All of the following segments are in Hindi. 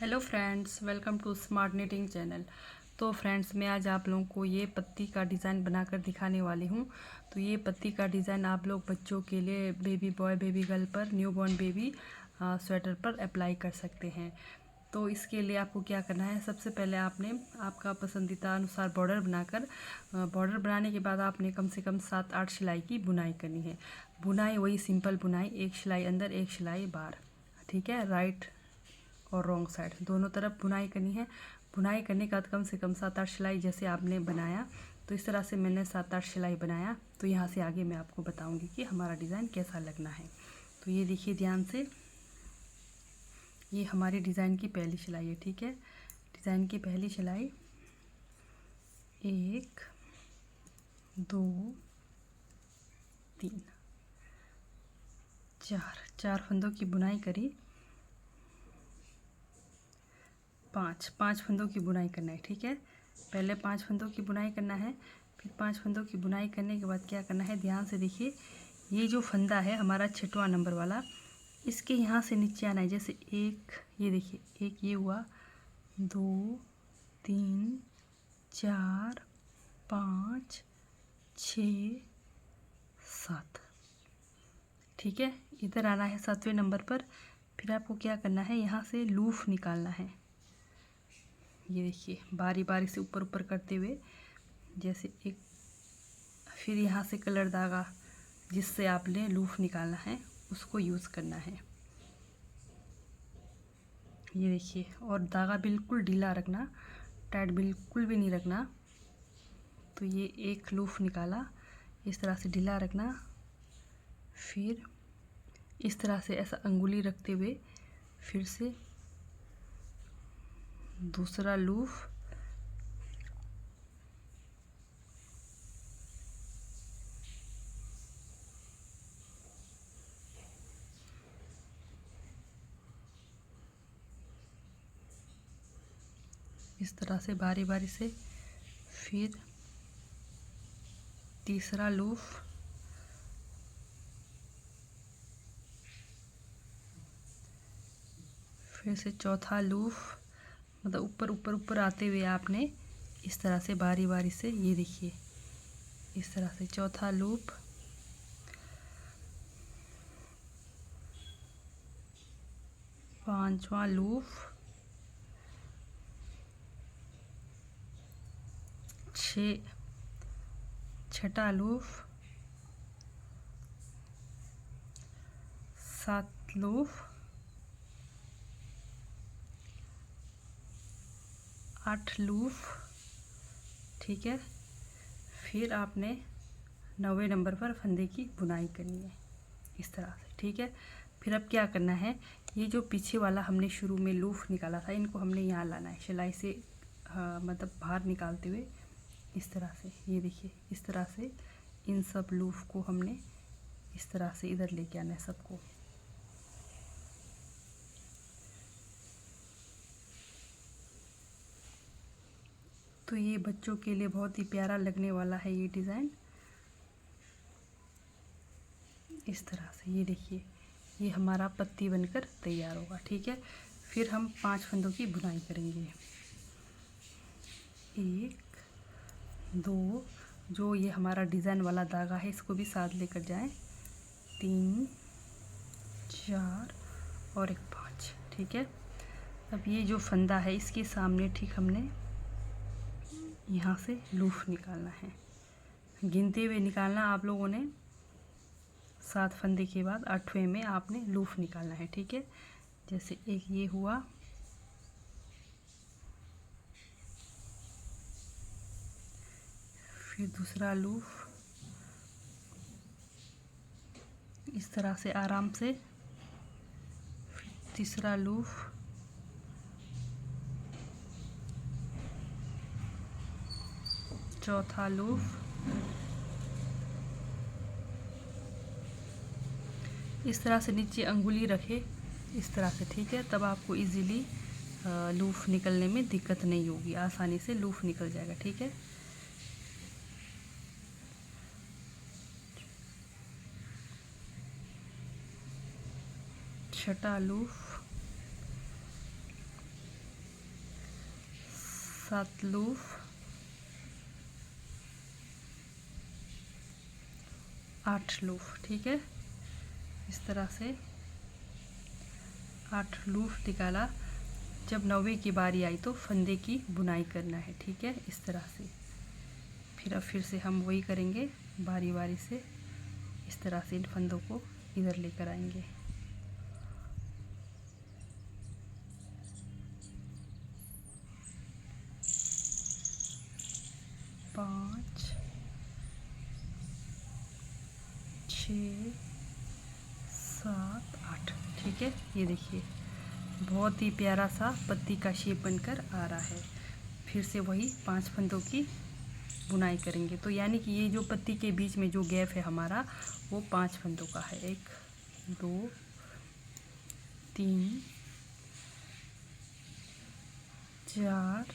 Hello friends, welcome to smart knitting channel. तो फ्रेंड्स, मैं आज आप लोगों को ये पत्ती का डिज़ाइन बनाकर दिखाने वाली हूँ। तो ये पत्ती का डिज़ाइन आप लोग बच्चों के लिए बेबी बॉय बेबी गर्ल पर, न्यू बॉर्न बेबी स्वेटर पर अप्लाई कर सकते हैं। तो इसके लिए आपको क्या करना है, सबसे पहले आपने आपका पसंदीदा अनुसार बॉर्डर बनाकर बॉर्डर बनाने के बाद आपने कम से कम 7-8 सिलाई की बुनाई करनी है। बुनाई वही सिंपल बुनाई, एक सिलाई अंदर एक सिलाई बाहर, ठीक है। राइट और रॉन्ग साइड दोनों तरफ बुनाई करनी है। बुनाई करने के बाद कम से कम 7-8 सिलाई जैसे आपने बनाया, तो इस तरह से मैंने 7-8 सिलाई बनाया। तो यहाँ से आगे मैं आपको बताऊंगी कि हमारा डिज़ाइन कैसा लगना है। तो ये देखिए ध्यान से, ये हमारी डिज़ाइन की पहली सिलाई है, ठीक है। डिज़ाइन की पहली सिलाई 1 2 3 4 फंदों की बुनाई करी। 5 फंदों की बुनाई करना है, ठीक है। पहले 5 फंदों की बुनाई करना है, फिर 5 फंदों की बुनाई करने के बाद क्या करना है, ध्यान से देखिए। ये जो फंदा है हमारा 6वां नंबर वाला, इसके यहाँ से नीचे आना है। जैसे एक, ये देखिए, एक ये हुआ, 2 3 4 5 6 7, ठीक है। इधर आना है 7वें नंबर पर। फिर आपको क्या करना है, यहाँ से लूफ निकालना है। ये देखिए, बारी बारी से ऊपर ऊपर करते हुए, जैसे एक, फिर यहाँ से कलर धागा जिससे आपने लूफ निकालना है उसको यूज़ करना है। ये देखिए, और धागा बिल्कुल ढीला रखना, टाइट बिल्कुल भी नहीं रखना। तो ये एक लूफ निकाला, इस तरह से ढीला रखना। फिर इस तरह से ऐसा अंगुली रखते हुए फिर से दूसरा लूफ, इस तरह से बारी बारी से। फिर तीसरा लूफ, फिर से चौथा लूफ, मतलब ऊपर ऊपर ऊपर आते हुए आपने इस तरह से बारी बारी से, ये देखिए, इस तरह से चौथा लूप, पांचवा लूप, छठा लूप, 7 लूप, 8 लूप, ठीक है। फिर आपने 9वें नंबर पर फंदे की बुनाई करनी है इस तरह से, ठीक है। फिर अब क्या करना है, ये जो पीछे वाला हमने शुरू में लूफ निकाला था, इनको हमने यहाँ लाना है सिलाई से, मतलब बाहर निकालते हुए इस तरह से। ये देखिए, इस तरह से इन सब लूफ को हमने इस तरह से इधर लेके आना है सबको। तो ये बच्चों के लिए बहुत ही प्यारा लगने वाला है ये डिज़ाइन, इस तरह से। ये देखिए, ये हमारा पत्ती बनकर तैयार होगा, ठीक है। फिर हम 5 फंदों की बुनाई करेंगे। 1 2, जो ये हमारा डिज़ाइन वाला धागा है इसको भी साथ लेकर जाएं, 3 4 और एक 5, ठीक है। अब ये जो फंदा है इसके सामने ठीक हमने यहाँ से लूफ निकालना है, गिनते हुए निकालना आप लोगों ने। 7 फंदे के बाद 8वें में आपने लूफ निकालना है, ठीक है। जैसे एक ये हुआ, फिर दूसरा लूफ, इस तरह से आराम से। फिर तीसरा लूफ, चौथा लूफ, इस तरह से नीचे अंगुली रखे इस तरह से, ठीक है। तब आपको इजीली लूफ निकलने में दिक्कत नहीं होगी, आसानी से लूफ निकल जाएगा, ठीक है। छठा लूफ, 7 लूप, 8 लूप। ठीक है, इस तरह से 8 लूप निकाला। जब 9वें की बारी आई तो फंदे की बुनाई करना है। ठीक है, इस तरह से। फिर अब फिर से हम वही करेंगे, बारी बारी से इस तरह से इन फंदों को इधर लेकर आएंगे। पाँच, 6, 7, 8। ठीक है, ये देखिए बहुत ही प्यारा सा पत्ती का शेप बनकर आ रहा है। फिर से वही 5 फंदों की बुनाई करेंगे। तो यानी कि ये जो पत्ती के बीच में जो गैप है हमारा, वो 5 फंदों का है। 1, 2, 3, 4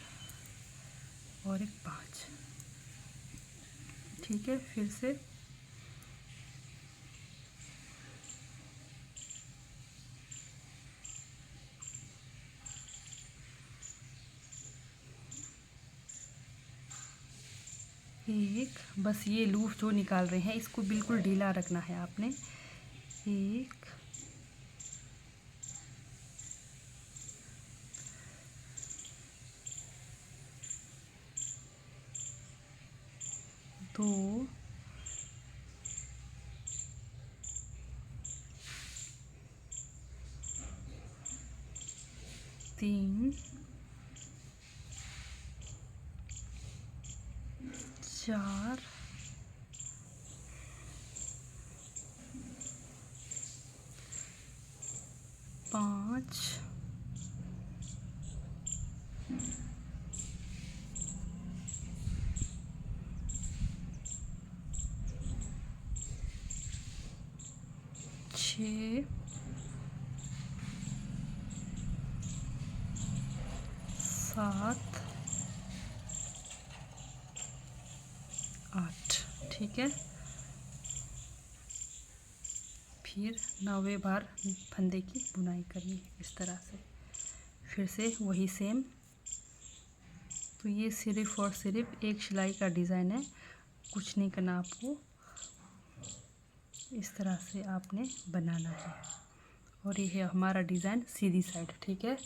और एक 5। ठीक है, फिर से एक, बस ये लूप जो निकाल रहे हैं इसको बिल्कुल ढीला रखना है आपने। 1, 2, 3, 4, 5, 6, 7, 8। ठीक है, फिर 9वें बार फंदे की बुनाई करनी है इस तरह से। फिर से वही सेम। तो ये सिर्फ और सिर्फ एक सिलाई का डिज़ाइन है, कुछ नहीं करना आपको। इस तरह से आपने बनाना है। और ये है हमारा डिज़ाइन सीधी साइड। ठीक है,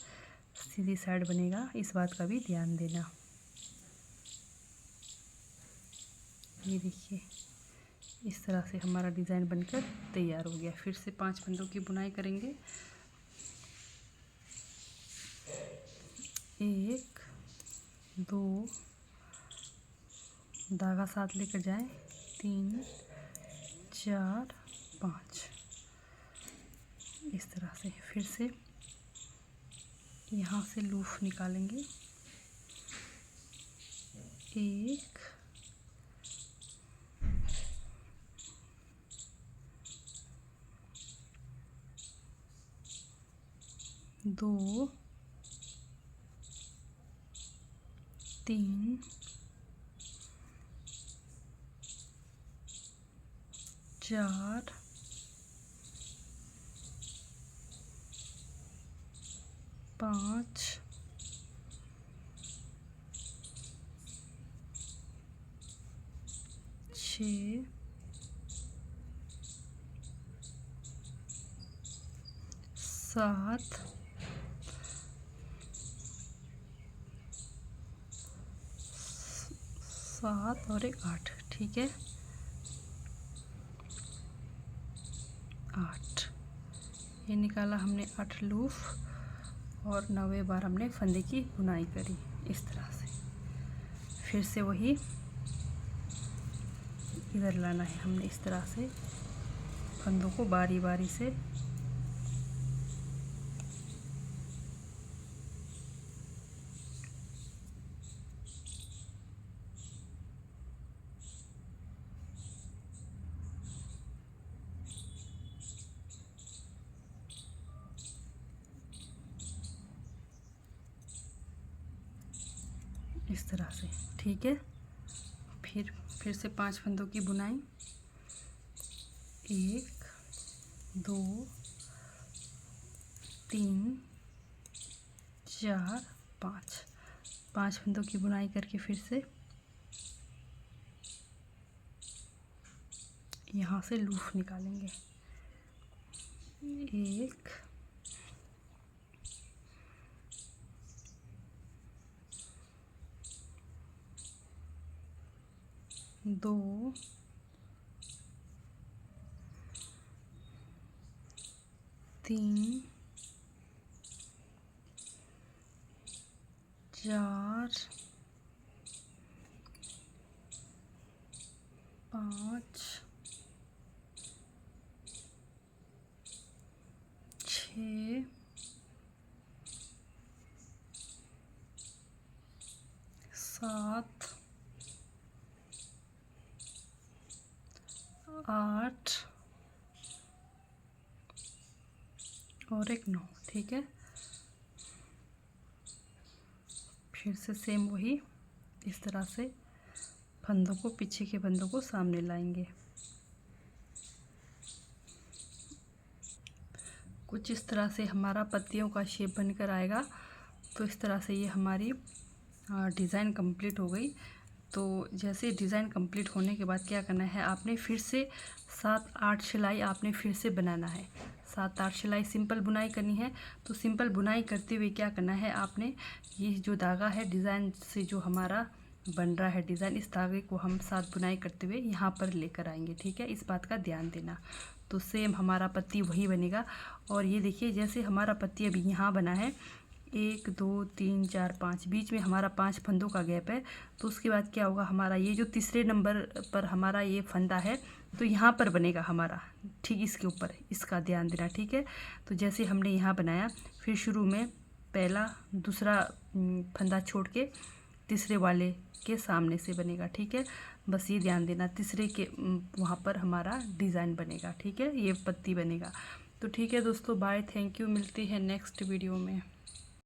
सीधी साइड बनेगा, इस बात का भी ध्यान देना। ये देखिए इस तरह से हमारा डिज़ाइन बनकर तैयार हो गया। फिर से 5 फंदों की बुनाई करेंगे। 1, 2, धागा साथ लेकर जाएं, 3, 4, 5। इस तरह से फिर से यहाँ से लूप निकालेंगे। 1, 2, 3, 4, 5, 6, 7, 7 और एक 8। ठीक है, 8 ये निकाला हमने 8 लूप और 9वें बार हमने फंदे की बुनाई करी इस तरह से। फिर से वही इधर लाना है हमने इस तरह से फंदों को बारी बारी से। इस तरह से। ठीक है, फिर से 5 फंदों की बुनाई। 1, 2, 3, 4, 5। 5 फंदों की बुनाई करके फिर से यहाँ से लूप निकालेंगे। 1 2 3 4 5 6 7 8 और एक 9। ठीक है, फिर से सेम वही इस तरह से फंदों को, पीछे के फंदों को सामने लाएंगे। कुछ इस तरह से हमारा पत्तियों का शेप बनकर आएगा। तो इस तरह से ये हमारी डिज़ाइन कंप्लीट हो गई। तो जैसे डिज़ाइन कंप्लीट होने के बाद क्या करना है, आपने फिर से 7-8 सिलाई आपने फिर से बनाना है। 7-8 सिलाई सिंपल बुनाई करनी है। तो सिंपल बुनाई करते हुए क्या करना है, आपने ये जो धागा है डिज़ाइन से जो हमारा बन रहा है डिज़ाइन, इस धागे को हम 7 बुनाई करते हुए यहाँ पर लेकर आएंगे। ठीक है, इस बात का ध्यान देना। तो सेम हमारा पत्ती वही बनेगा। और ये देखिए, जैसे हमारा पत्ती अभी यहाँ बना है 1 2 3 4 5, बीच में हमारा 5 फंदों का गैप है। तो उसके बाद क्या होगा, हमारा ये जो तीसरे नंबर पर हमारा ये फंदा है, तो यहाँ पर बनेगा हमारा, ठीक इसके ऊपर, इसका ध्यान देना। ठीक है, तो जैसे हमने यहाँ बनाया, फिर शुरू में पहला दूसरा फंदा छोड़ के तीसरे वाले के सामने से बनेगा। ठीक है, बस ये ध्यान देना, तीसरे के वहाँ पर हमारा डिज़ाइन बनेगा। ठीक है, ये पत्ती बनेगा। तो ठीक है दोस्तों, बाय, थैंक यू, मिलती है नेक्स्ट वीडियो में।